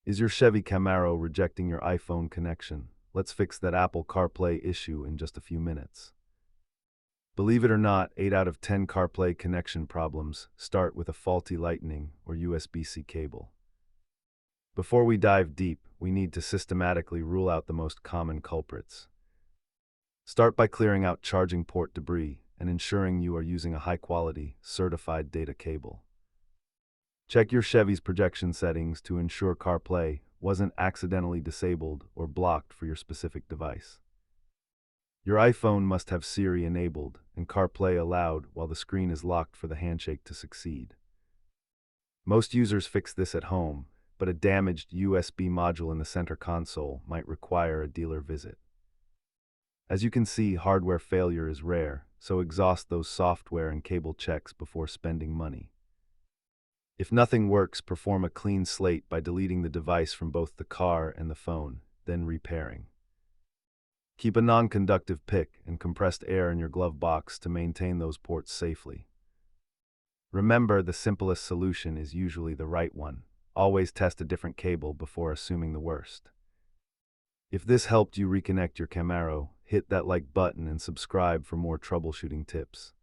Is your Chevy Camaro rejecting your iPhone connection? Let's fix that Apple CarPlay issue in just a few minutes. Believe it or not, 8 out of 10 CarPlay connection problems start with a faulty Lightning or USB-C cable. Before we dive deep, we need to systematically rule out the most common culprits. Start by clearing out charging port debris and ensuring you are using a high-quality, certified data cable. Check your Chevy's projection settings to ensure CarPlay wasn't accidentally disabled or blocked for your specific device. Your iPhone must have Siri enabled and CarPlay allowed while the screen is locked for the handshake to succeed. Most users fix this at home, but a damaged USB module in the center console might require a dealer visit. As you can see, hardware failure is rare, so exhaust those software and cable checks before spending money. If nothing works, perform a clean slate by deleting the device from both the car and the phone, then repairing. Keep a non-conductive pick and compressed air in your glove box to maintain those ports safely. Remember, the simplest solution is usually the right one. Always test a different cable before assuming the worst. If this helped you reconnect your Camaro, hit that like button and subscribe for more troubleshooting tips.